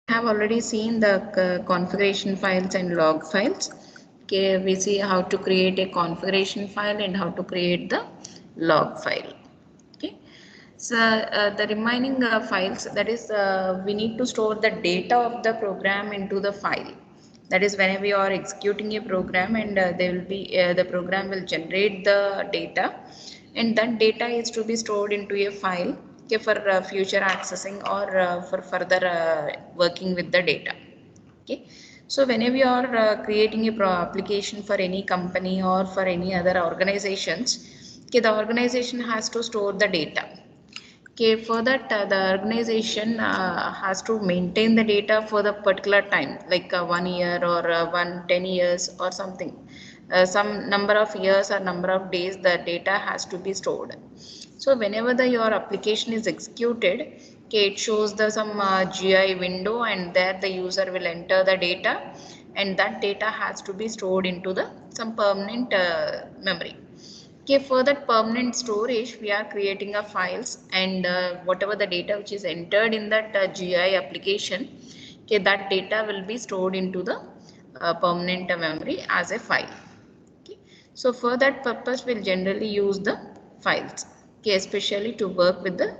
have already seen the configuration files and log files. Okay, we see how to create a configuration file and how to create the log file. Okay, so the remaining files, that is we need to store the data of the program into the file. That is, whenever you are executing a program and there will be the program will generate the data, and that data is to be stored into a file, okay, for future accessing or for further working with the data. Okay, so whenever you are creating a application for any company or for any other organizations, okay, the organization has to store the data. Okay, for that the organization has to maintain the data for the particular time, like 1 year or 10 years or something. Some number of years or number of days the data has to be stored. So whenever your application is executed, okay, it shows the some GUI window, and there the user will enter the data, and that data has to be stored into the some permanent memory. Okay, for that permanent storage, we are creating a files, and whatever the data which is entered in that GUI application, okay, that data will be stored into the permanent memory as a file. Okay, so for that purpose, we'll generally use the files. Okay, especially to work with the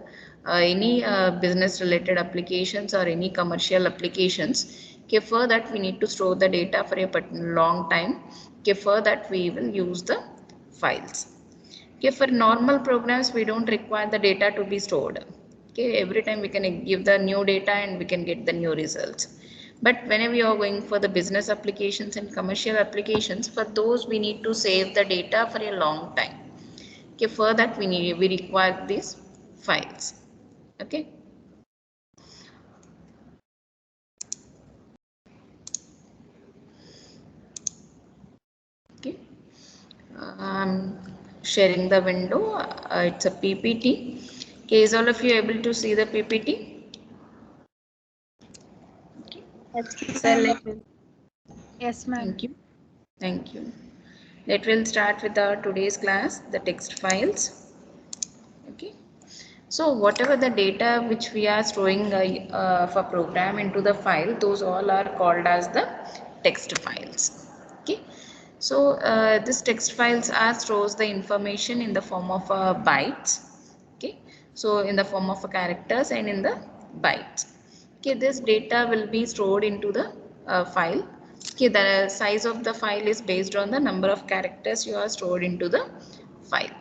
any business related applications or any commercial applications. Okay, for that we need to store the data for a long time. Okay, for that we will use the files. Okay, for normal programs, we don't require the data to be stored. Okay, every time we can give the new data and we can get the new results. But whenever you are going for the business applications and commercial applications, for those we need to save the data for a long time. Okay, for that we require these files. Okay. Okay. I'm sharing the window. It's a PPT. Okay, is all of you able to see the PPT? Okay. Yes, So ma'am. Yes, ma'am. thank you. Thank you. Let will start with our today's class, the text files. Okay. So whatever the data which we are storing for program into the file, those all are called as the text files. Okay. So this text files are stores the information in the form of bytes. Okay. So in the form of characters and in the bytes. Okay. This data will be stored into the file. Okay. The size of the file is based on the number of characters you are stored into the file.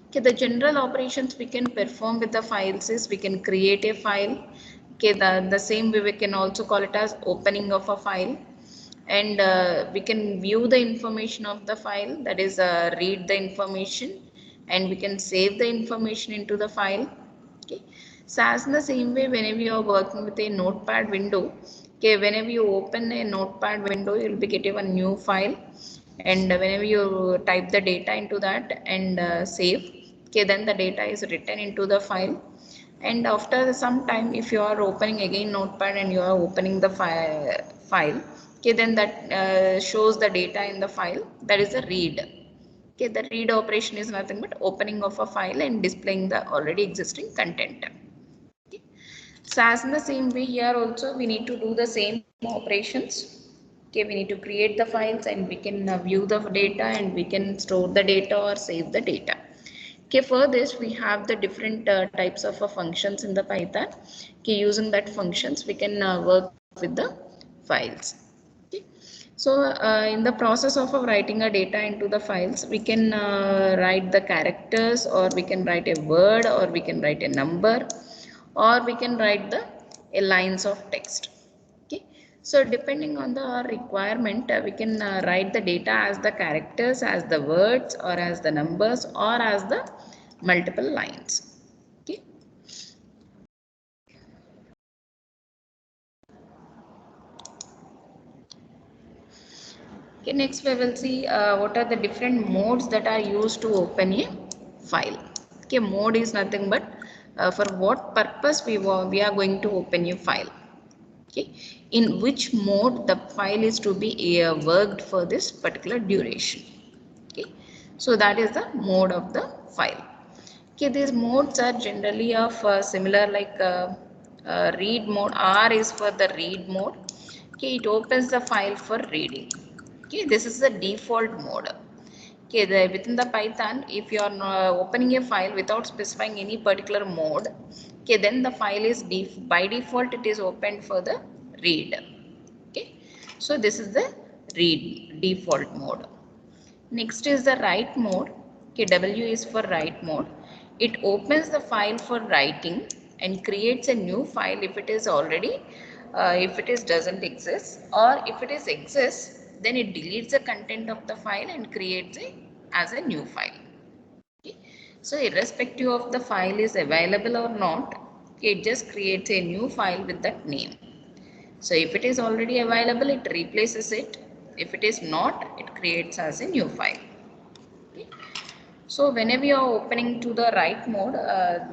Okay, the general operations we can perform with the files is we can create a file. Okay, the same way we can also call it as opening of a file, and we can view the information of the file, that is read the information, and we can save the information into the file. Okay, so as in the same way, whenever you are working with a notepad window, okay, whenever you open a notepad window, you will be getting a new file, and whenever you type the data into that and save, okay, then the data is written into the file. And after some time, if you are opening again notepad and you are opening the file, okay, then that shows the data in the file, that is a read. Okay, the read operation is nothing but opening of a file and displaying the already existing content. Okay. So as in the same way, here also we need to do the same operations. Okay, we need to create the files and we can view the data and we can store the data or save the data. Okay, for this we have the different types of functions in the Python. Okay, using that functions we can work with the files. Okay. So in the process of writing a data into the files, we can write the characters, or we can write a word, or we can write a number, or we can write the lines of text. Okay, so depending on the requirement, we can write the data as the characters, as the words, or as the numbers, or as the multiple lines. Okay. Okay, next we will see what are the different modes that are used to open a file. Okay, mode is nothing but for what purpose we are going to open a file. Okay, in which mode the file is to be worked for this particular duration. Okay, so that is the mode of the file. Okay, these modes are generally of similar like read mode. R is for the read mode. Okay, it opens the file for reading. Okay, this is the default mode. Okay, within the Python, if you are opening a file without specifying any particular mode, okay, then the file is by default it is opened for the read. Okay, so this is the read default mode. Next is the write mode. Okay, W is for write mode. It opens the file for writing and creates a new file if it is already, if it is doesn't exist, or if it is exists, then it deletes the content of the file and creates it as a new file. Okay. So irrespective of the file is available or not, it just creates a new file with that name. So if it is already available, it replaces it. If it is not, it creates as a new file. Okay. So whenever you are opening to the write mode,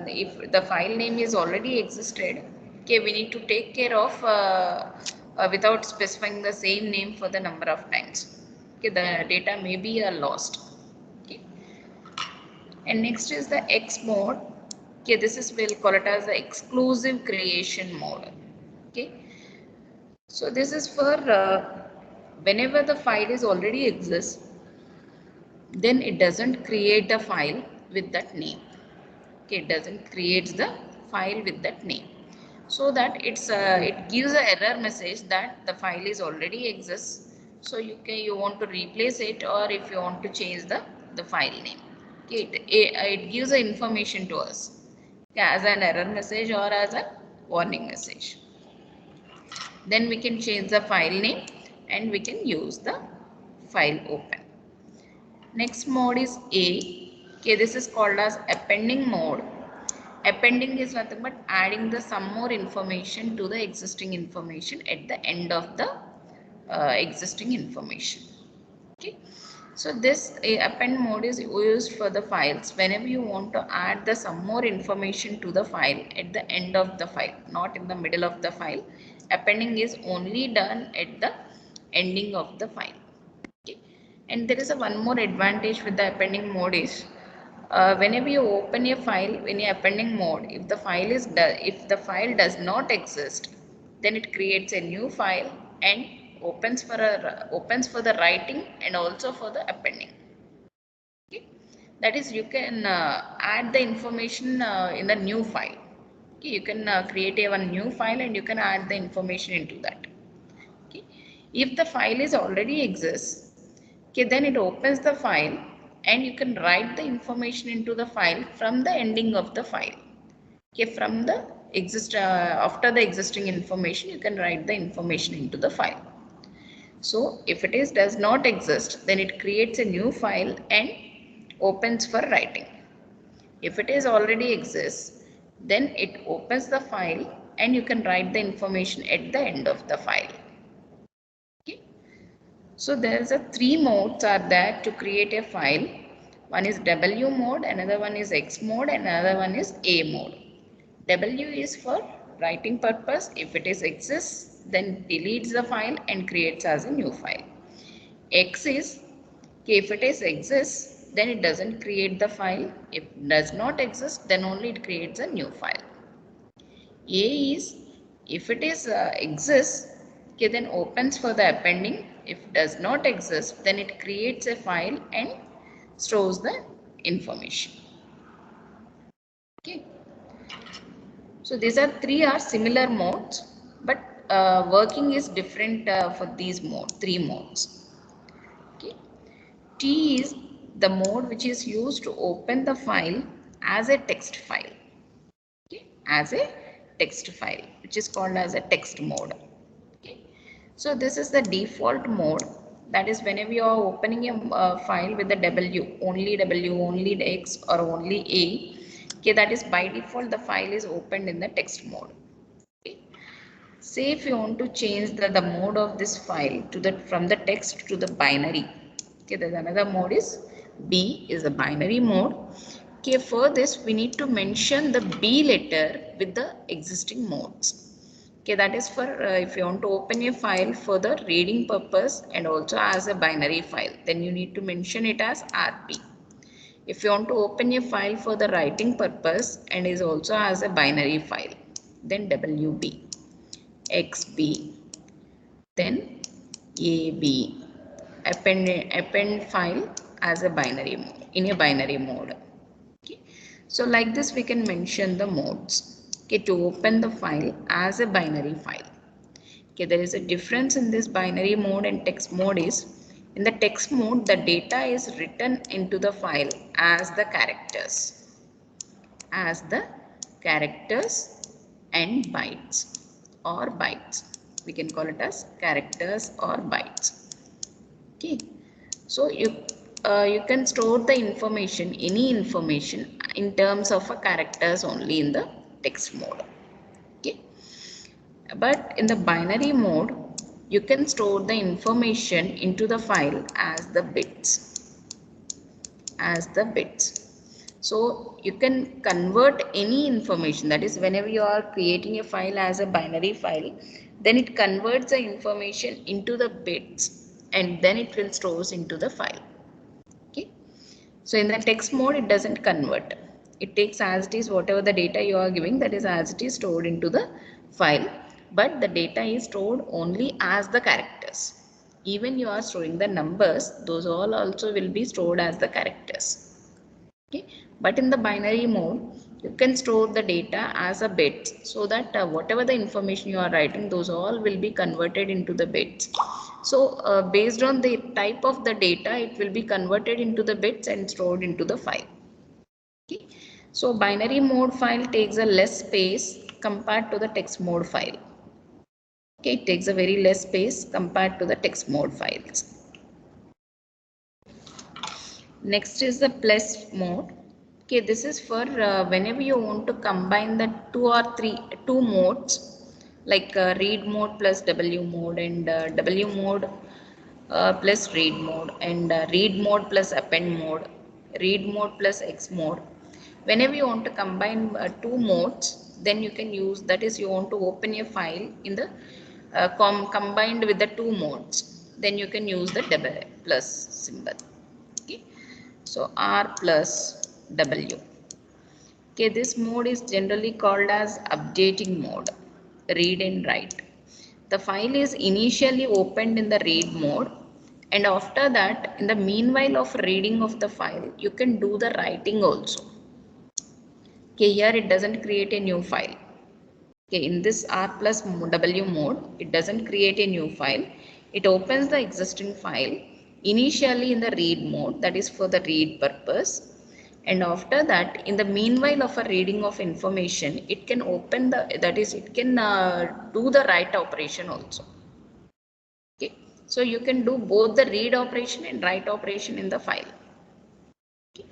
if the file name is already existed, okay, we need to take care of without specifying the same name for the number of times. Okay, the data may be lost. Okay. And next is the X mode. Okay, this is we'll call it as the exclusive creation mode. Okay. So this is for whenever the file is already exists, then it doesn't create a file with that name. Okay, it doesn't create the file with that name, so that it gives an error message that the file is already exists. So you want to replace it, or if you want to change the file name. Okay, it gives the information to us, okay, as an error message or as a warning message. Then we can change the file name and we can use the file open. Next mode is A. Okay, this is called as appending mode. Appending is nothing but adding the some more information to the existing information at the end of the existing information. Okay, so this append mode is used for the files whenever you want to add the some more information to the file at the end of the file, not in the middle of the file. Appending is only done at the ending of the file. Okay. And there is a one more advantage with the appending mode is whenever you open a file in a appending mode, if the file does not exist, then it creates a new file and opens for the writing and also for the appending. Okay. That is, you can add the information in the new file. Okay. You can create a one new file and you can add the information into that. Okay. If the file is already exists, okay, then it opens the file and you can write the information into the file from the ending of the file. Okay, from the after the existing information, you can write the information into the file. So if it is does not exist, then it creates a new file and opens for writing. If it is already exists, then it opens the file and you can write the information at the end of the file. Okay. So there's a three modes are there to create a file. One is W mode, another one is X mode, and another one is A mode. W is for writing purpose. If it is exists, then deletes the file and creates as a new file. X is, if it is exists, then it doesn't create the file. If it does not exist, then only it creates a new file. A is, if it is exists, okay, then opens for the appending. If it does not exist, then it creates a file and stores the information. Okay. So these are similar modes, but working is different for these three modes. Okay. T is the mode which is used to open the file as a text file. Okay, as a text file, which is called as a text mode. Okay, so this is the default mode. That is, whenever you are opening a file with the W, only the X, or only A, okay, that is by default the file is opened in the text mode. Okay. Say if you want to change the mode of this file to from the text to the binary. Okay, there's another mode is B is a binary mode. Okay, for this we need to mention the B letter with the existing modes. Okay, that is for if you want to open a file for the reading purpose and also as a binary file, then you need to mention it as RP. If you want to open a file for the writing purpose and is also as a binary file, then WB, XB, then AB. Append file as a binary mode, in a binary mode. Okay. So like this we can mention the modes. Okay, to open the file as a binary file. Okay, there is a difference in this binary mode and text mode is, in the text mode the data is written into the file as the characters, and bytes. We can call it as characters or bytes. Okay, so you can store the information, any information, in terms of a characters only in the text mode. Okay, but in the binary mode you can store the information into the file as the bits. So you can convert any information, that is whenever you are creating a file as a binary file, then it converts the information into the bits and then it will stores into the file. Okay, so in the text mode it doesn't convert, it takes as it is, whatever the data you are giving, that is as it is stored into the file, but the data is stored only as the characters. Even you are storing the numbers, those all also will be stored as the characters. Okay, but in the binary mode you can store the data as a bits, so that whatever the information you are writing, those all will be converted into the bits. So based on the type of the data, it will be converted into the bits and stored into the file. Okay, so binary mode file takes a less space compared to the text mode file. Okay, it takes a very less space compared to the text mode files. Next is the plus mode. Okay, this is for whenever you want to combine the two modes, like read mode plus W mode, and W mode plus read mode, and read mode plus append mode, read mode plus X mode. Whenever you want to combine two modes, then you can use, that is you want to open a file in the combined with the two modes, then you can use the double plus symbol. Okay, so R plus W. Okay, this mode is generally called as updating mode, read and write. The file is initially opened in the read mode, and after that, in the meanwhile of reading of the file, you can do the writing also. Okay, here it doesn't create a new file. Okay, in this R plus W mode, it doesn't create a new file. It opens the existing file initially in the read mode, that is for the read purpose. And after that, in the meanwhile of a reading of information, it can open the, that is it can do the write operation also. Okay, so you can do both the read operation and write operation in the file. Okay.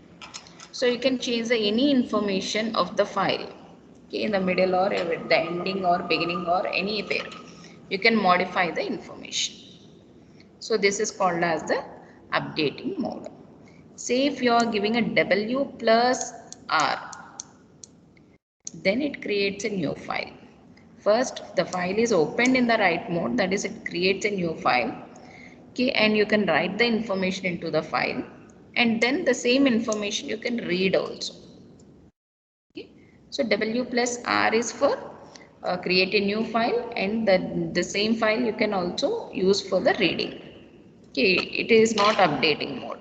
So you can change any information of the file, okay, in the middle or at the ending or beginning or anywhere. You can modify the information. So this is called as the updating mode. Say if you are giving a W plus R, then it creates a new file. First, the file is opened in the write mode, that is it creates a new file. Okay, and you can write the information into the file, and then the same information you can read also. Okay, so W plus R is for create a new file, and the same file you can also use for the reading. Okay, it is not updating mode.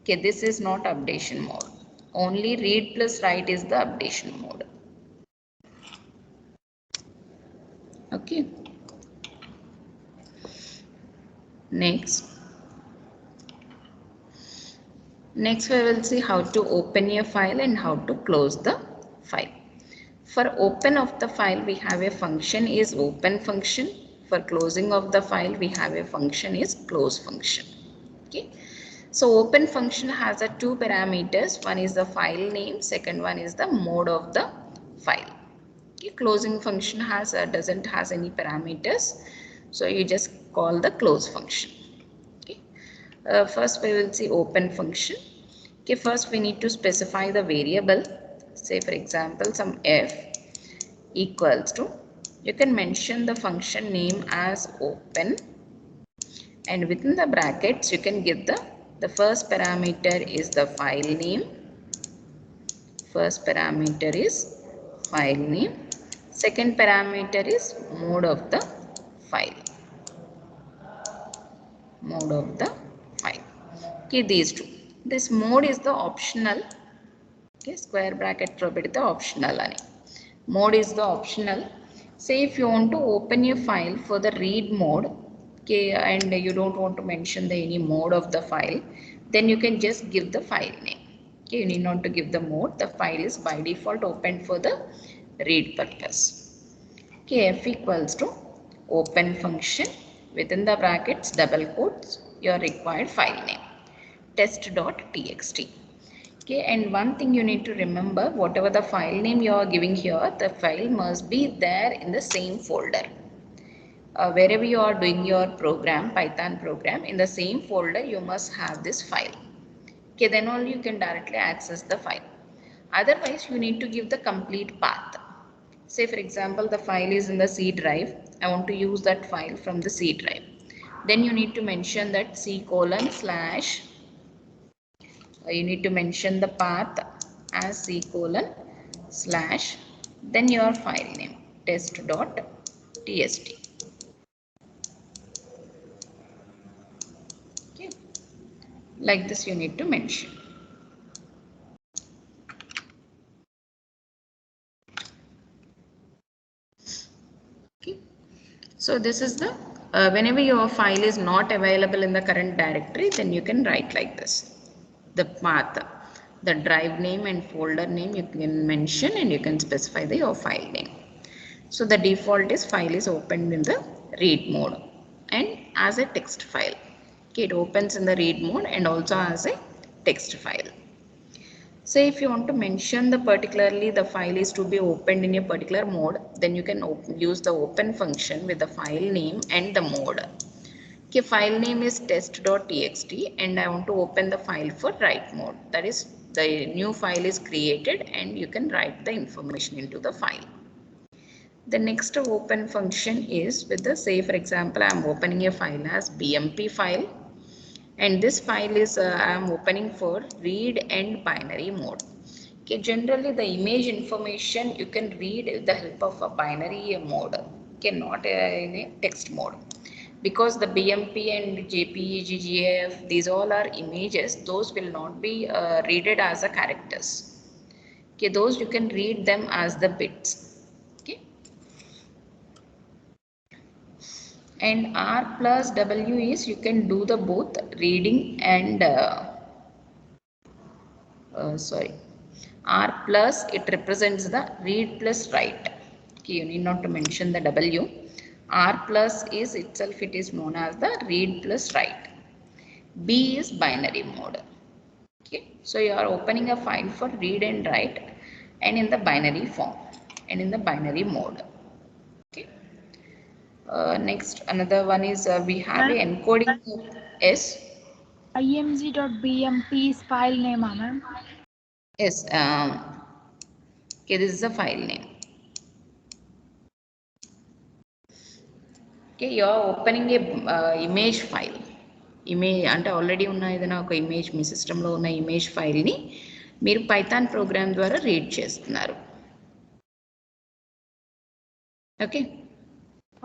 Okay, this is not updation mode. Only read plus write is the updation mode. Okay. Next we will see how to open a file and how to close the file. For open of the file, we have a function is open function. For closing of the file, we have a function is close function. Okay. So open function has a two parameters. One is the file name. Second one is the mode of the file. Okay. Closing function has doesn't has any parameters. So you just call the close function. Okay. First we will see open function. Okay. First we need to specify the variable. Say for example some f equals to, you can mention the function name as open, and within the brackets you can give the first parameter is the file name, Second parameter is mode of the file. Mode of the file. Okay, these two. This mode is the optional. Okay, square bracket the optional ani. Mode is the optional. Say if you want to open your file for the read mode, okay, and you don't want to mention the any mode of the file, then you can just give the file name. Okay, you need not to give the mode. The file is by default opened for the read purpose. Okay, f equals to open function within the brackets double quotes your required file name test.txt. Okay, and one thing you need to remember, whatever the file name you are giving here, the file must be there in the same folder. Wherever you are doing your program, Python program, in the same folder you must have this file. Okay, then only you can directly access the file. Otherwise, you need to give the complete path. Say for example, the file is in the C drive. I want to use that file from the C drive. Then you need to mention that C colon slash. You need to mention the path as C colon slash. Then your file name test.txt. Okay. Like this you need to mention. Okay. So this is the whenever your file is not available in the current directory, then you can write like this. The path, the drive name and folder name you can mention, and you can specify your file name. So the default is file is opened in the read mode and as a text file. Okay, it opens in the read mode and also as a text file. Say if you want to mention the particularly the file is to be opened in a particular mode, then you can use the open function with the file name and the mode. Okay, file name is test.txt and I want to open the file for write mode. That is, the new file is created and you can write the information into the file. The next open function is with the, say for example, I am opening a file as BMP file. And this file is I am opening for read and binary mode. Okay, generally the image information you can read with the help of a binary mode. Okay, not in a text mode. Because the BMP and JPEG, GIF, these all are images. Those will not be readed as a characters. Okay, those you can read them as the bits. Okay. And R plus W is you can do the both reading and sorry, R plus it represents the read plus write. Okay, you need not to mention the W. R plus is itself, it is known as the read plus write. B is binary mode. Okay, so you are opening a file for read and write and in the binary form and in the binary mode. Okay. Next, another one is we have a encoding. S. img.bmp is file name, ma'am. Yes. Okay, this is the file name. Okay, you are opening a image file. Image అంటే already ఉన్న ఏదైనా ఒక image మీ సిస్టంలో ఉన్న image ఫైల్ని మీరు Python program ద్వారా read చేస్తున్నారు. Okay.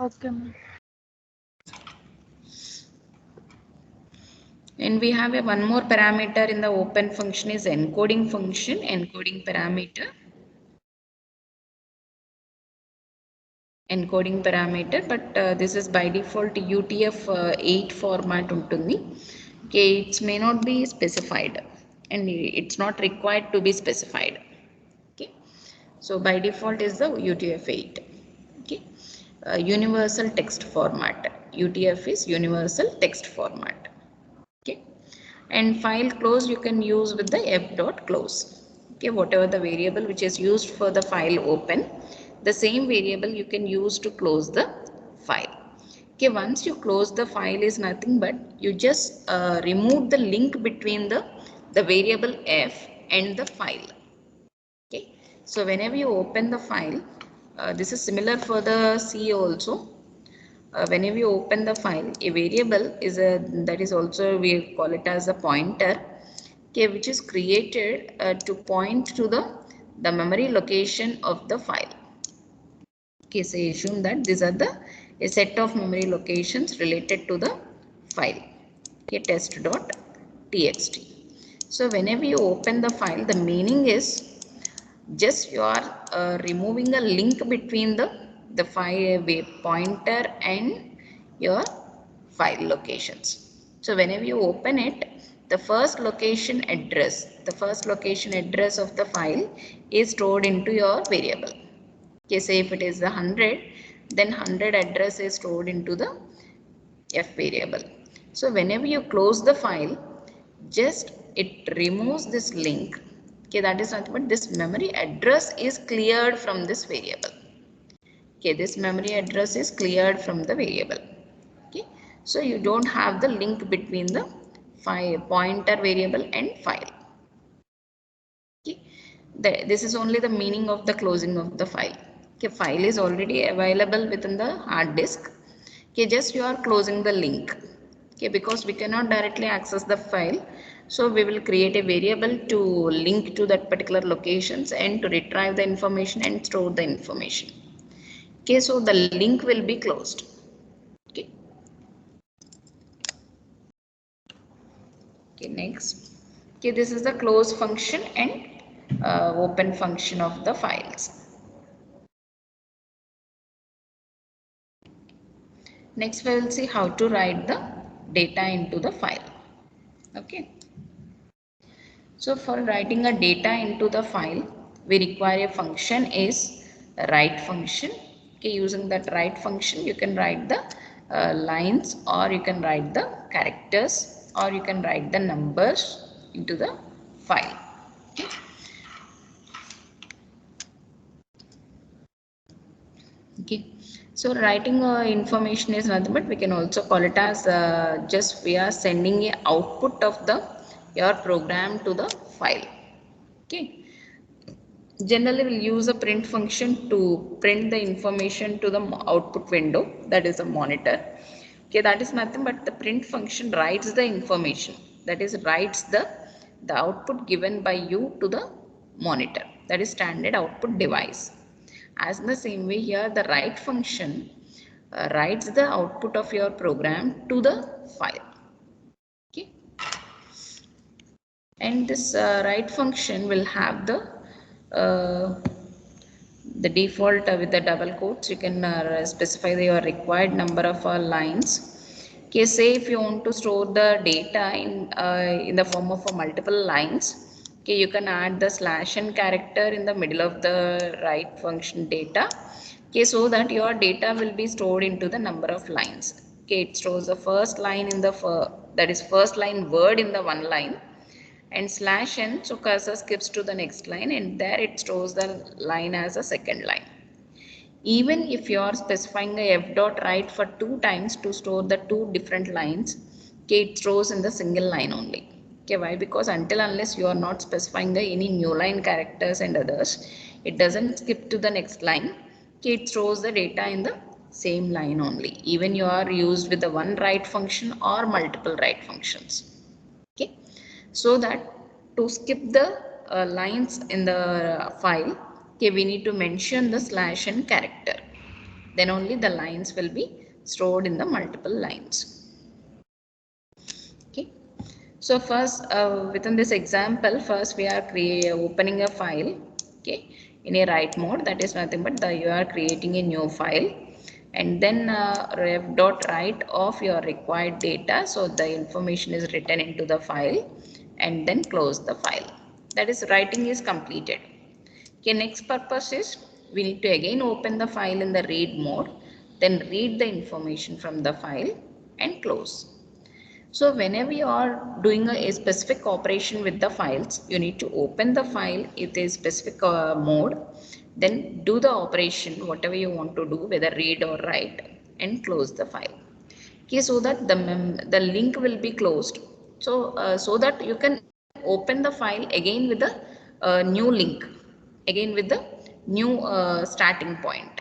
Okay ma'am. And we have a one more parameter in the open function is encoding function, encoding parameter. Encoding parameter, but this is by default UTF-8 format untundi. Okay, it may not be specified and it's not required to be specified. Okay, so by default is the UTF-8. Okay, universal text format. UTF is universal text format. Okay, and file close you can use with the f.close. Okay, whatever the variable which is used for the file open, the same variable you can use to close the file. Okay, once you close the file is nothing but you just remove the link between the variable f and the file. Okay, so whenever you open the file, this is similar for the C also. Whenever you open the file, a variable is a, that is also we call it as a pointer, okay, which is created to point to the memory location of the file. Okay, so assume that these are a set of memory locations related to the file. Okay, test.txt. So whenever you open the file, the meaning is just you are removing a link between the file pointer and your file locations. So whenever you open it, the first location address of the file is stored into your variable. Okay, say if it is the 100, then 100 address is stored into the f variable. So whenever you close the file, just it removes this link. Okay, that is nothing but this memory address is cleared from this variable. Okay, this memory address is cleared from the variable. Okay, so you don't have the link between the file pointer variable and file. Okay, this is only the meaning of the closing of the file. Okay, file is already available within the hard disk. Okay, just you are closing the link. Okay, because we cannot directly access the file, so we will create a variable to link to that particular locations and to retrieve the information and store the information. Okay, so the link will be closed. Okay, okay, next. Okay, this is the close function and open function of the files. Next we will see how to write the data into the file. Okay, so for writing a data into the file, we require a function is a write function. Okay, using that write function you can write the lines, or you can write the characters, or you can write the numbers into the file. Okay. Okay, so writing information is nothing but we can also call it as just we are sending a output of the your program to the file. Okay, generally we'll use a print function to print the information to the output window, that is a monitor. Okay, that is nothing but the print function writes the information, that is writes the output given by you to the monitor, that is standard output device. As in the same way here, the write function writes the output of your program to the file. Okay, and this write function will have uh, the default with the double quotes. You can specify your required number of lines. Okay, say if you want to store the data in the form of multiple lines, okay, you can add the slash n character in the middle of the write function data. Okay, so that your data will be stored into the number of lines. Okay, it stores the first line in the that is first line word in the one line, and slash n, so cursor skips to the next line and there it stores the line as a second line. Even if you are specifying a f dot write for 2 times to store the 2 different lines, okay, it stores in the single line only. Okay, why? Because until unless you are not specifying any new line characters and others, it doesn't skip to the next line. Okay, it stores the data in the same line only, even you are used with the one write function or multiple write functions. Okay, so that to skip the lines in the file, okay, we need to mention the slash n character, then only the lines will be stored in the multiple lines. Okay, so first within this example, first we are opening a file. Okay, in a write mode, that is nothing but you are creating a new file, and then ref dot write of your required data, so the information is written into the file, and then close the file. That is, writing is completed. Okay, next purpose is we need to again open the file in the read mode, then read the information from the file and close. So whenever you are doing a specific operation with the files, you need to open the file in a specific mode, then do the operation whatever you want to do, whether read or write, and close the file. Okay, so that the link will be closed. So that you can open the file again with the new link, again with the new starting point.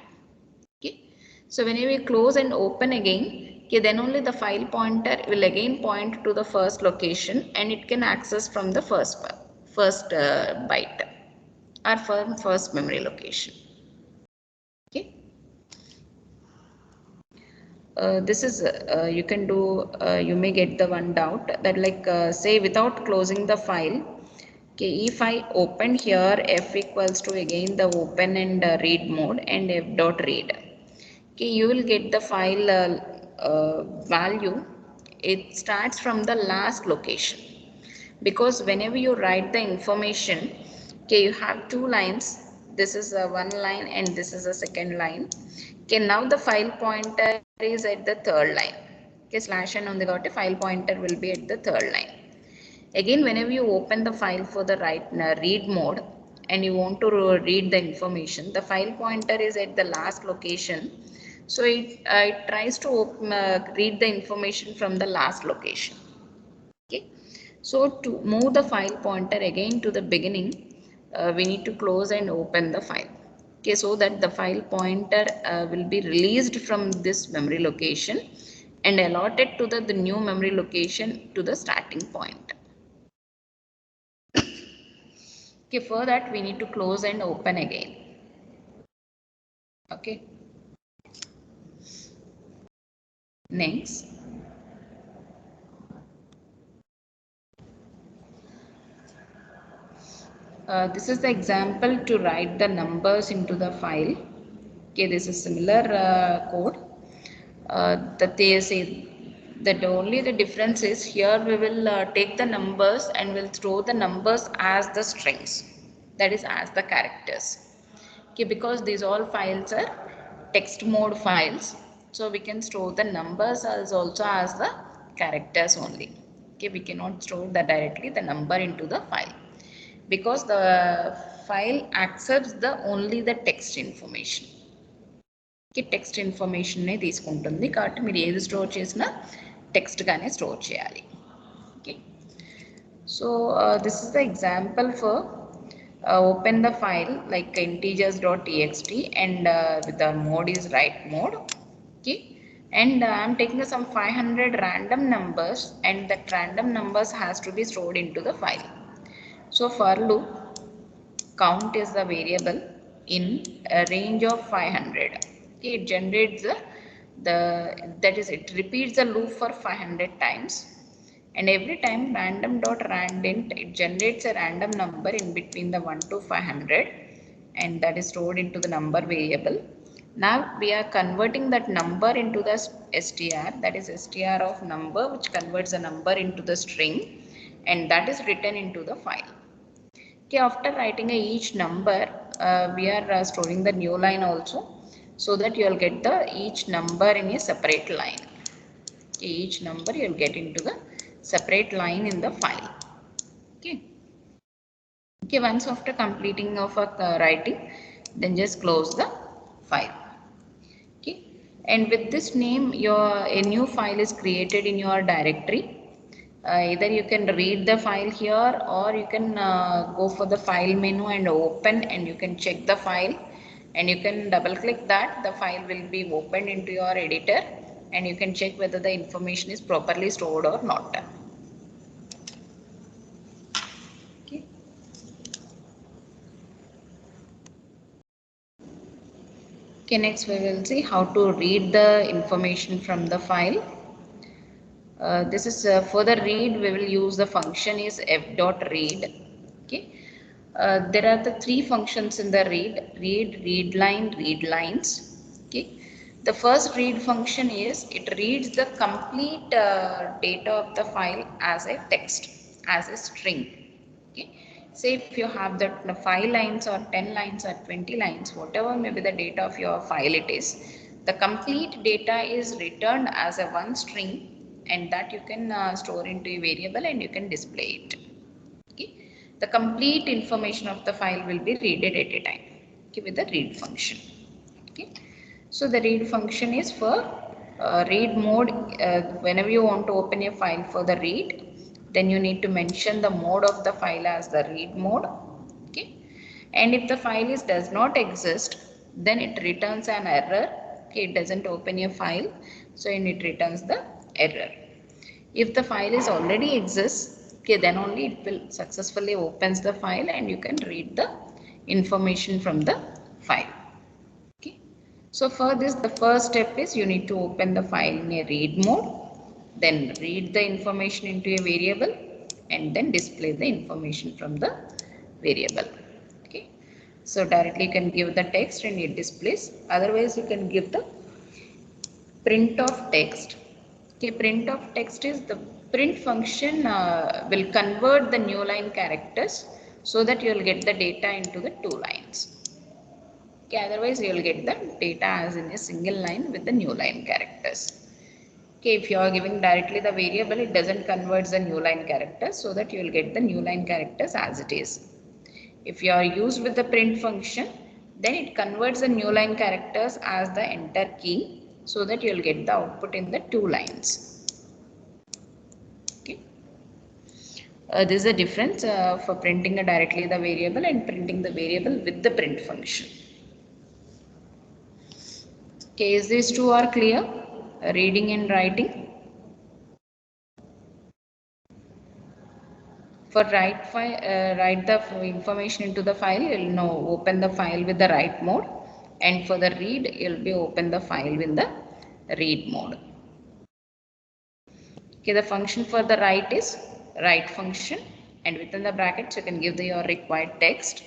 Okay, so whenever you close and open again, okay, then only the file pointer will again point to the first location, and it can access from the first byte or from first memory location. Okay, this is you can do you may get the one doubt that like say without closing the file. Okay, if I open here f equals to again the open and read mode and f dot read. Okay, you will get the file value. It starts from the last location, because whenever you write the information, okay, you have two lines. This is a one line and this is a second line. Okay, now the file pointer is at the third line. Okay, slash n on the got a file pointer will be at the third line. Again, whenever you open the file for the read mode and you want to read the information, the file pointer is at the last location. So it tries to read the information from the last location. Okay. So to move the file pointer again to the beginning, we need to close and open the file. Okay, so that the file pointer will be released from this memory location and allotted to the new memory location to the starting point. Okay, for that we need to close and open again. Okay. Next. This is the example to write the numbers into the file. Okay, this is similar code that they say that only the difference is here we will take the numbers and will store the numbers as the strings, that is as the characters. Okay, because these all files are text mode files, so we can store the numbers as also as the characters only. Okay, we cannot store the directly the number into the file, because the file accepts the only the text information. Okay, text information నే తీసుకుంటుంది కాబట్టి మీరు ఏది store చేసినా text గానే store చేయాలి. Okay, so this is the example for open the file like integers.txt and the mode is write mode. Okay, and I'm taking some 500 random numbers and that random numbers has to be stored into the file. So for loop, count is the variable in a range of 500. Okay, it generates the that is it repeats the loop for 500 times, and every time random dot randint it generates a random number in between the 1 to 500, and that is stored into the number variable. Now we are converting that number into the str, that is str of number, which converts the number into the string, and that is written into the file. Okay, after writing each number, we are storing the new line also, so that you will get the each number in a separate line. Okay, each number you will get into the separate line in the file. Okay. Okay, once after completing of writing, then just close the file. Okay, and with this name a new file is created in your directory. Either you can read the file here, or you can go for the file menu and open, and you can check the file, and you can double click that the file will be opened into your editor, and you can check whether the information is properly stored or not. Okay. Okay, next we will see how to read the information from the file. This is for the read we will use the function is f dot read. Okay, there are the three functions in the read line, read lines. Okay, the first read function is it reads the complete data of the file as a text, as a string. Okay, say if you have that 5 lines or 10 lines or 20 lines, whatever may be the data of your file it is, the complete data is returned as a one string, and that you can store into a variable and you can display it. Okay, the complete information of the file will be read at a time. Okay, with the read function. Okay, so the read function is for read mode. Whenever you want to open a file for the read, then you need to mention the mode of the file as the read mode. Okay, and if the file is does not exist, then it returns an error. Okay, it doesn't open a file, so it returns the error. If the file is already exists, okay, then only it will successfully opens the file and you can read the information from the file. Okay, So for this, the first step is you need to open the file in a read mode, then read the information into a variable, and then display the information from the variable. Okay. So directly you can give the text and it displays. Otherwise you can give the print of text. Okay, print of text is the print function will convert the new line characters so that you will get the data into the two lines. Okay, otherwise you will get the data as in a single line with the new line characters. Okay, if you are giving directly the variable, it doesn't convert the new line characters, so that you will get the new line characters as it is. If you are used with the print function, then it converts the new line characters as the enter key, so that you will get the output in the two lines. Okay. This is the difference for printing directly the variable and printing the variable with the print function. Okay, is these two are clear? Reading and writing. For write the information into the file, you will now open the file with the write mode, and for the read, you will be open the file with the read mode. Okay, the function for the write is write function, and within the brackets you can give your required text.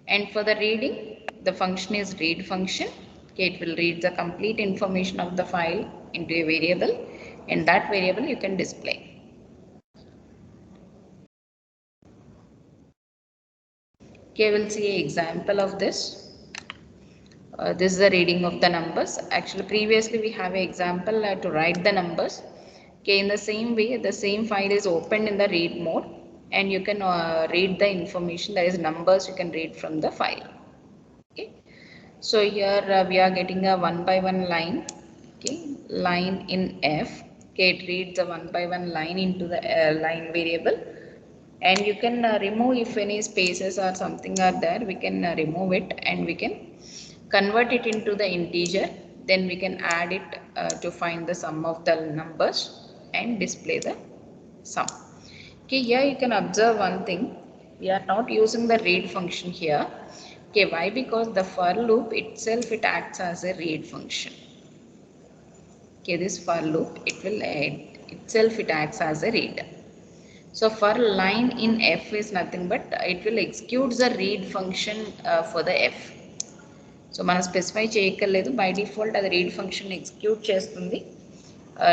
And for the reading, the function is read function. Okay, it will read the complete information of the file into a variable, and that variable you can display. Okay, we'll see an example of this. This is the reading of the numbers. Actually, previously we have an example to write the numbers. Okay, in the same way, the same file is opened in the read mode, and you can read the information, that is numbers you can read from the file. Okay, so here we are getting a one by one line. Okay, line in F. Okay, it reads a one by one line into the line variable, and you can remove if any spaces or something are there, we can remove it, and we can convert it into the integer, then we can add it to find the sum of the numbers and display the sum. Okay, here you can observe one thing, we are not using the read function here. Okay, why? Because the for loop itself, it acts as a read function. Okay, this for loop, it will itself it acts as a read. So for line in F is nothing but it will execute the read function for the F. So మనం specify చేయక్కర్లేదు, by default అది read function execute చేస్తుంది,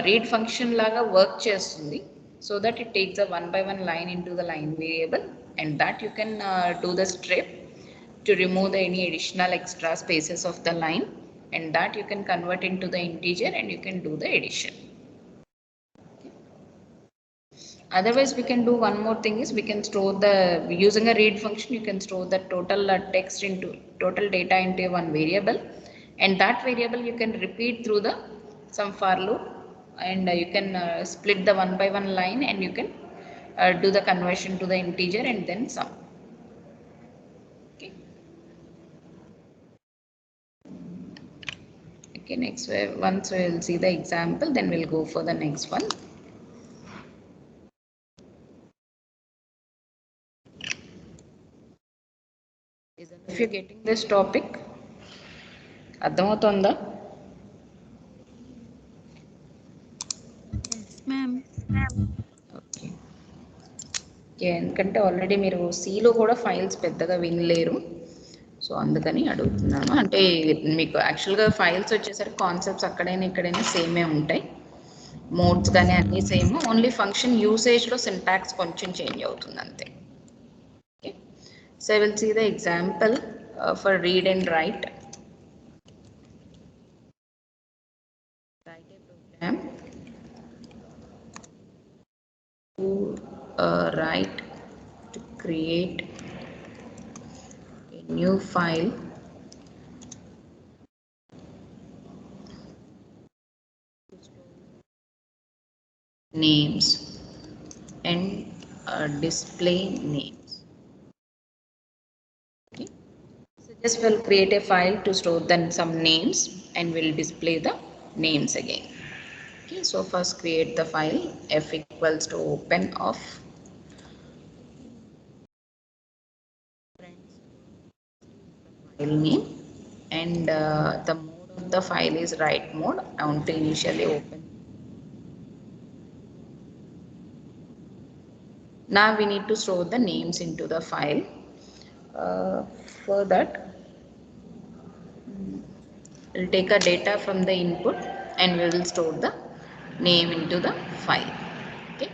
read function లాగా work చేస్తుంది. So that it takes a one by one line in to the line variable, and that you can do the strip to remove the any additional extra spaces of the line, and that you can convert into the integer and you can do the addition. Otherwise we can do one more thing, is we can store the, using a read function you can store the total text into total data into one variable, and that variable you can repeat through the some for loop, and you can split the one by one line, and you can do the conversion to the integer and then sum. Okay. Okay, next once we will see the example, then we'll go for the next one. If you're getting this topic, అర్థమవుతుందా? Ma'am. Okay, ఎందుకంటే already మీరు సిలో కూడా files పెద్దగా వినలేరు, so అందుకని అడుగుతున్నాను. అంటే మీకు యాక్చువల్గా ఫైల్స్ వచ్చేసరికి కాన్సెప్ట్స్ అక్కడైనా ఇక్కడైనా సేమే ఉంటాయి, మోడ్స్ కానీ అన్నీ సేమ్, ఓన్లీ ఫంక్షన్ యూసేజ్లో సింటాక్స్ కొంచెం చేంజ్ అవుతుంది అంతే. Okay, so I will see the example for read and write. Write a program to write to create a new file names and display names. Okay, so just we'll create a file to store then some names, and we'll display the names again. Okay, so first create the file, f equals to open of file name, and the mode of the file is write mode. I want to initially open. Now we need to store the names into the file. For that, we'll take a data from the input and we will store the name into the file. Okay.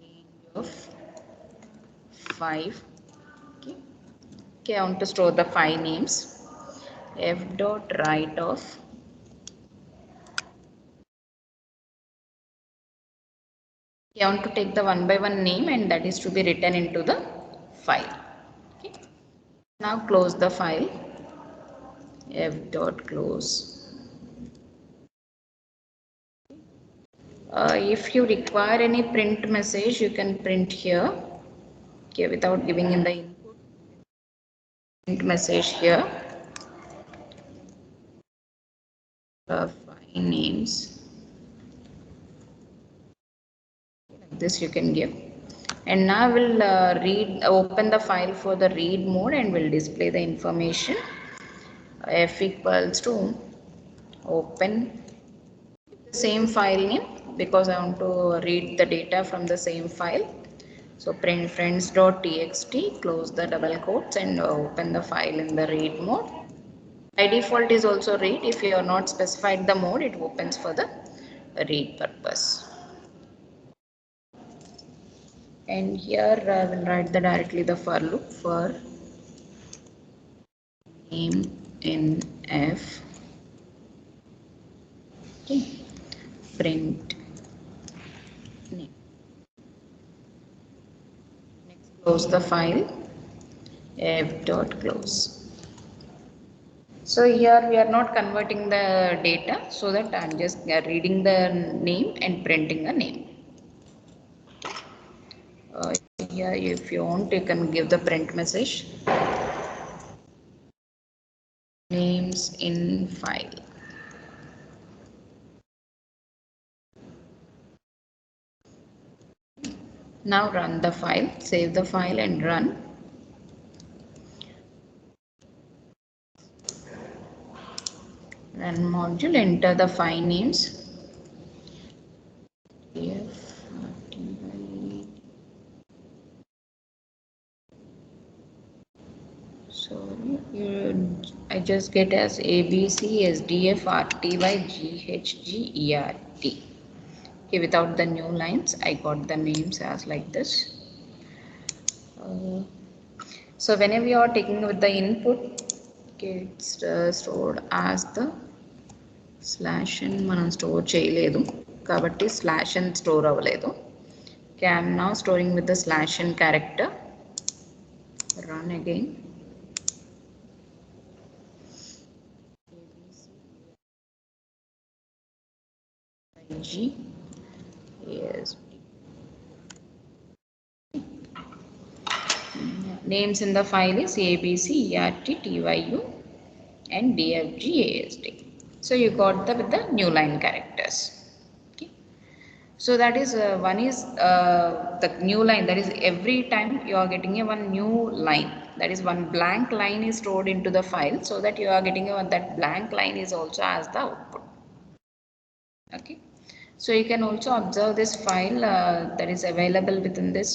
Range of 5. Okay. Okay, I want to store the 5 names. F dot write of I want to take the one by one name and that is to be written into the file. Okay. Now close the file. F dot close. If you require any print message, you can print here. Okay, without giving in the input. Print message here. File names. Like this you can give. And now we'll open the file for the read mode and we'll display the information. F equals to open the same file name because I want to read the data from the same file. So print friends.txt, close the double quotes and open the file in the read mode. By default is also read. If you are not specified the mode, it opens for the read purpose. And here I will write directly the for loop for name in F. Okay. Print name. Next, close the file. F dot close. So here we are not converting the data, so that I am just reading the name and printing the name. Here if you want, you can give the print message. Names in file. Now run the file, save the file and run. Run module, enter the file names. Sorry, I just get as ABC, SDF, RTY, GHG, ERT. Okay, without the new lines, I got the names as like this. So whenever you are taking with the input, okay, it's stored as the slash n మనం store చేయలేదు కాబట్టి slash n store అవ్వలేదు. Okay, I am now storing with the slash n character. Run again. G yes. Names in the file is ABC, ERT, TYU and DFG, ASD. So you got with the new line characters. Okay. So that is one is the new line, that is every time you are getting a one new line, that is one blank line is stored into the file, so that you are getting that blank line is also as the output. Okay. So you can also observe this file that is available within this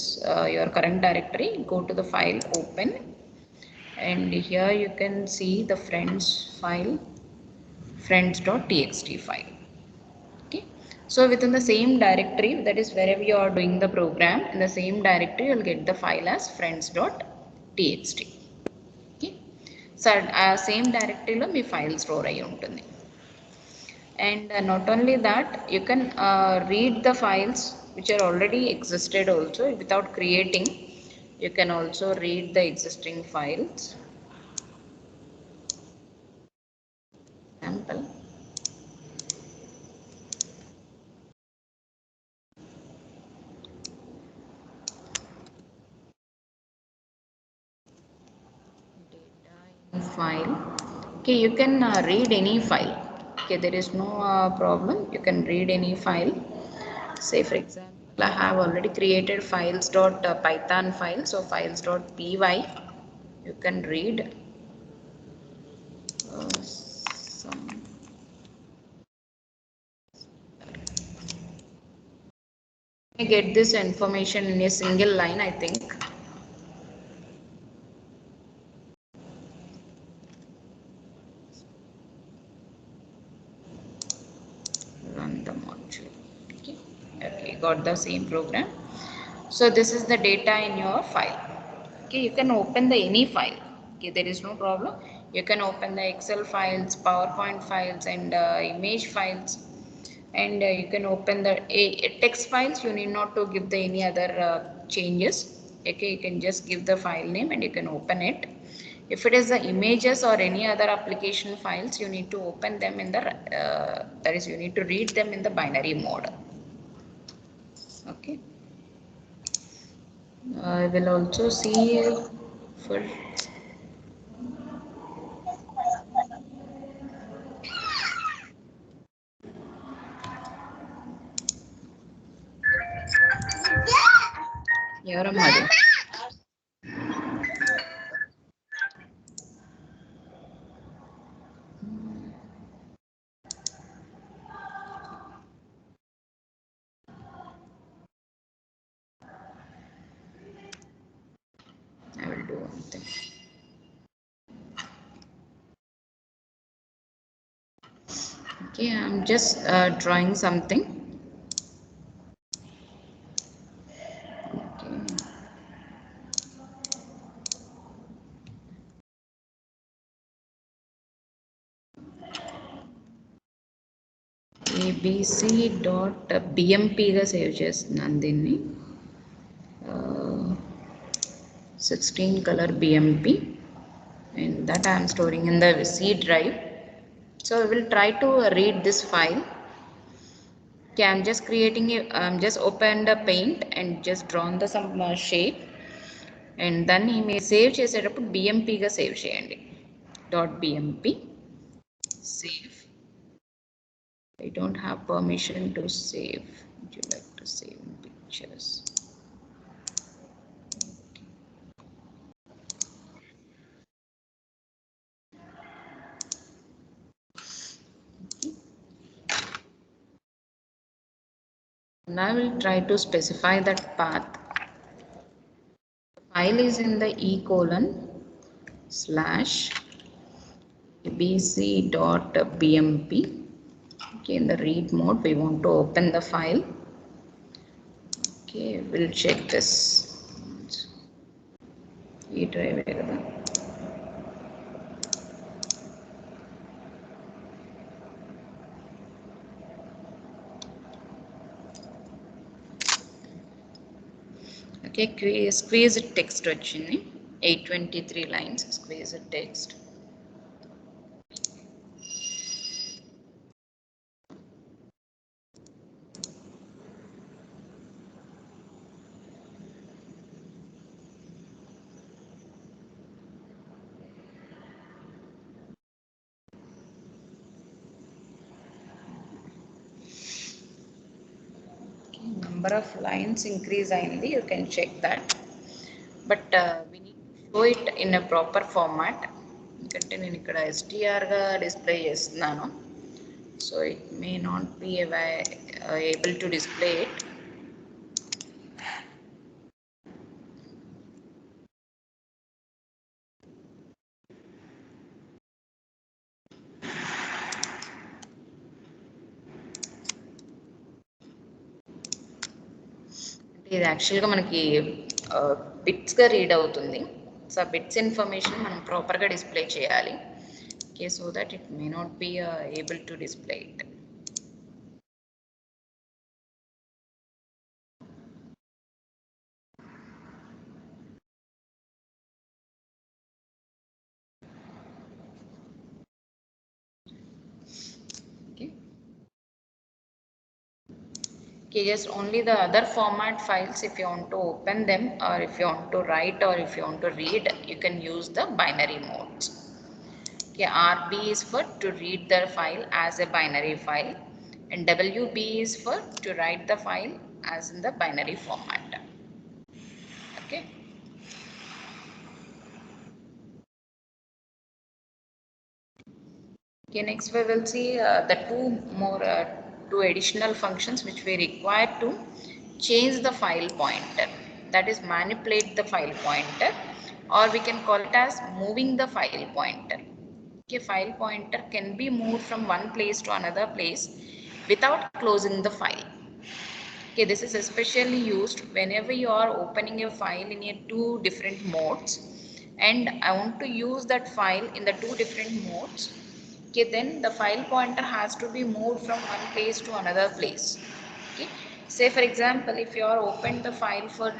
your current directory. Go to the file, open, and here you can see the friends file, friends.txt file. Okay. So within the same directory, that is wherever you are doing the program, in the same directory you will get the file as friends.txt. Okay. So same directory lo me file store అయ్యి ఉంటుంది. And not only that, you can read the files which are already existed also without creating. You can also read the existing files. Example. Data in file. Okay, you can read any file. Okay, there is no problem. You can read any file. Say for example, I have already created files.python file. So files.py, you can read some. I get this information in a single line, I think. Run the module. Okay, got the same program. So this is the data in your file. Okay, you can open the any file. Okay, there is no problem. You can open the Excel files, PowerPoint files, and image files, and you can open the text files. You need not to give the any other changes. Okay, you can just give the file name and you can open it. If it is the images or any other application files, you need to open them in the that is, you need to read them in the binary mode. Okay. I will also see for Yaramadu. I will do one thing. Okay, I'm just drawing something. Okay. abc.bmp గా save చేస్తున్నాను దీన్ని. 16 color BMP, and that I am storing in the C drive. So I will try to read this file. Okay, I'm just creating I'm just opened a paint and just drawn the some shape, and then మీరు save చేసేటప్పుడు BMPగా save చేయండి. .bmp save. I don't have permission to save. Would you like to save in pictures? Now I will try to specify that path. The file is in the /abc.bmp. Okay, in the read mode, we want to open the file. Okay, we'll check this. E drive. Okay, squeeze text వచ్చింది. 823 lines squeeze text. Number of lines increase అయింది, you can check that, but we need to show it in a proper format. ఎందుకంటే నేను ఇక్కడ STR గా display చేస్తున్నాను, so it may not be able to display it. ఇది యాక్చువల్గా మనకి బిట్స్గా read అవుతుంది. సో ఆ బిట్స్ ఇన్ఫర్మేషన్ మనం ప్రాపర్గా డిస్ప్లే చేయాలి. Okay, so that it may not be able to display it. Okay, just only the other format files, if you want to open them, or if you want to write, or if you want to read, you can use the binary modes. Okay, RB is for to read the file as a binary file, and WB is for to write the file as in the binary format. Okay. Okay, next we will see the two additional functions which we require to change the file pointer, that is manipulate the file pointer, or we can call it as moving the file pointer. Okay, file pointer can be moved from one place to another place without closing the file. Okay, this is especially used whenever you are opening a file in two different modes and I want to use that file in the two different modes. Okay, then the file pointer has to be moved from one place to another place. Okay, say for example, if you are opened the file for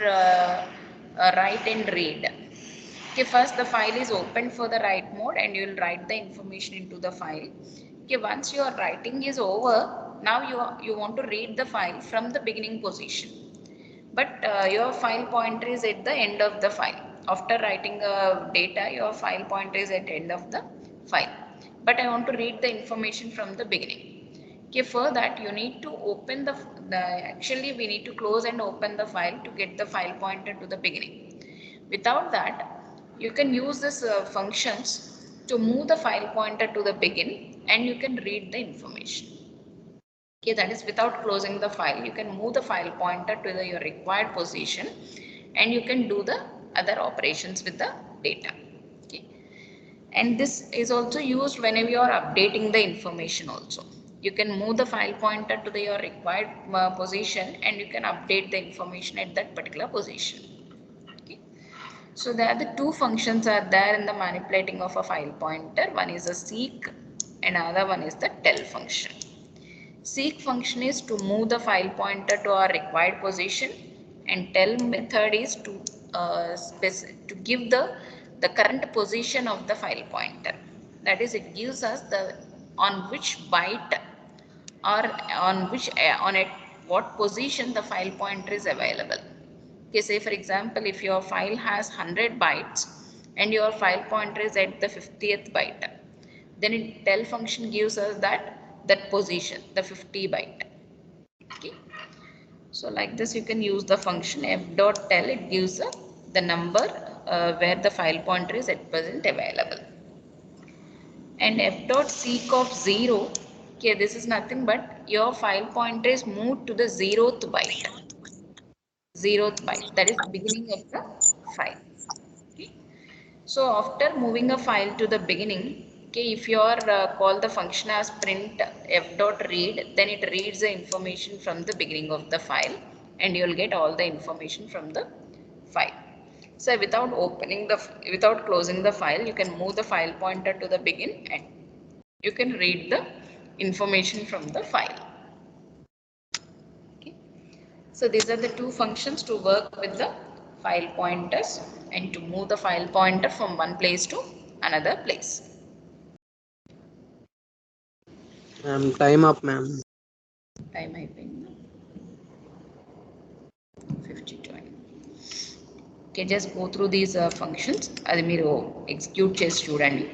write and read. Okay, first the file is opened for the write mode and you will write the information into the file. Okay, once your writing is over, now you want to read the file from the beginning position. But your file pointer is at the end of the file. After writing data, your file pointer is at the end of the file. But I want to read the information from the beginning. Okay, for that you need to open actually we need to close and open the file to get the file pointer to the beginning. Without that, you can use this functions to move the file pointer to the begin and you can read the information. Okay, that is without closing the file. You can move the file pointer to your required position and you can do the other operations with the data. Okay. And this is also used whenever you are updating the information also. You can move the file pointer to your required position and you can update the information at that particular position. Okay. So there are the two functions are there in the manipulating of a file pointer. One is a seek and another one is the tell function. Seek function is to move the file pointer to our required position and tell method is to give the current position of the file pointer. That is, it gives us the on which byte or on which on at what position the file pointer is available. Okay, say for example, if your file has 100 bytes and your file pointer is at the 50th byte, then it tell function gives us that position, the 50 byte. Okay, so like this you can use the function f dot tell. It gives the number where the file pointer is at present available. And f dot seek of 0, okay, this is nothing but your file pointer is moved to the 0th byte. 0th byte, that is beginning of the file. Okay. So after moving a file to the beginning, okay, if you are call the function as print f dot read, then it reads the information from the beginning of the file and you will get all the information from the file. So without closing the file, you can move the file pointer to the begin and you can read the information from the file. Okay. So these are the two functions to work with the file pointers and to move the file pointer from one place to another place. Time up, ma'am. Time అయిపోయింది 52. Okay, just go through these functions. అది మీరు execute చేసి చూడండి.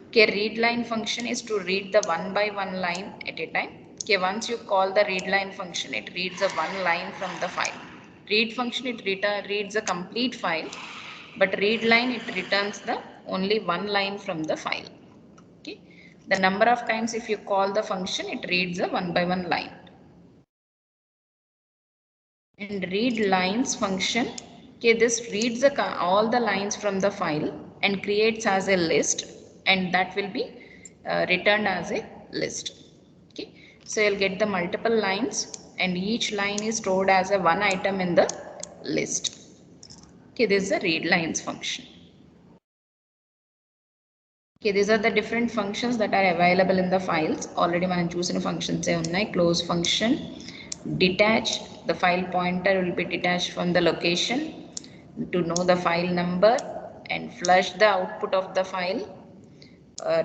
Okay, read line function is to read the one by one line at a time. Okay, once you call the read line function, it reads a one line from the file. Read function, it reads a complete file, but read line, it returns the only one line from the file. Okay, the number of times if you call the function, it reads a one by one line. And read lines function, okay, this reads all the lines from the file and creates as a list, and that will be returned as a list. Okay, so you'll get the multiple lines and each line is stored as a one item in the list. Okay, this is the read lines function. Okay, these are the different functions that are available in the files. Already మనం చూసిన functions ఉన్నాయి. Close function, detach, the file pointer will be detached from the location to know the file number and flush the output of the file,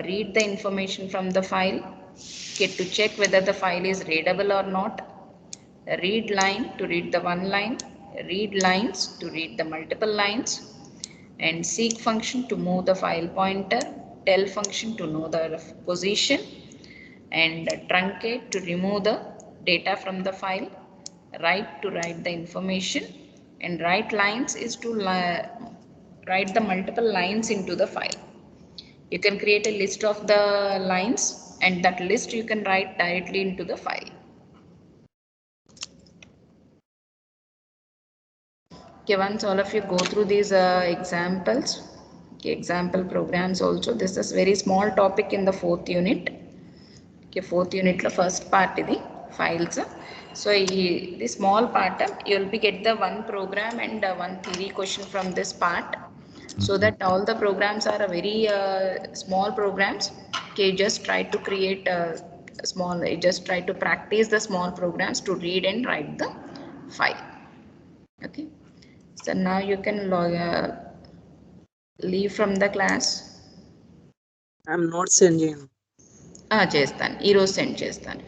read the information from the file, okay, to check whether the file is readable or not, read line to read the one line, read lines to read the multiple lines, and seek function to move the file pointer, tell function to know the position, and truncate to remove the data from the file, write the information, and write lines is to write the multiple lines into the file. You can create a list of the lines, and that list you can write directly into the file. Okay, once all of you go through these examples, okay, example programs also. This is very small topic in the 4th unit. Okay, 4th unit lo first part idi files. So the small part you will be get the one program and one theory question from this part, so that all the programs are a very small programs. Okay, just try to create just try to practice the small programs to read and write the file. Okay, so now you can leave from the class. I'm not sending. చేస్తాను, ఈరోజు send చేస్తాను.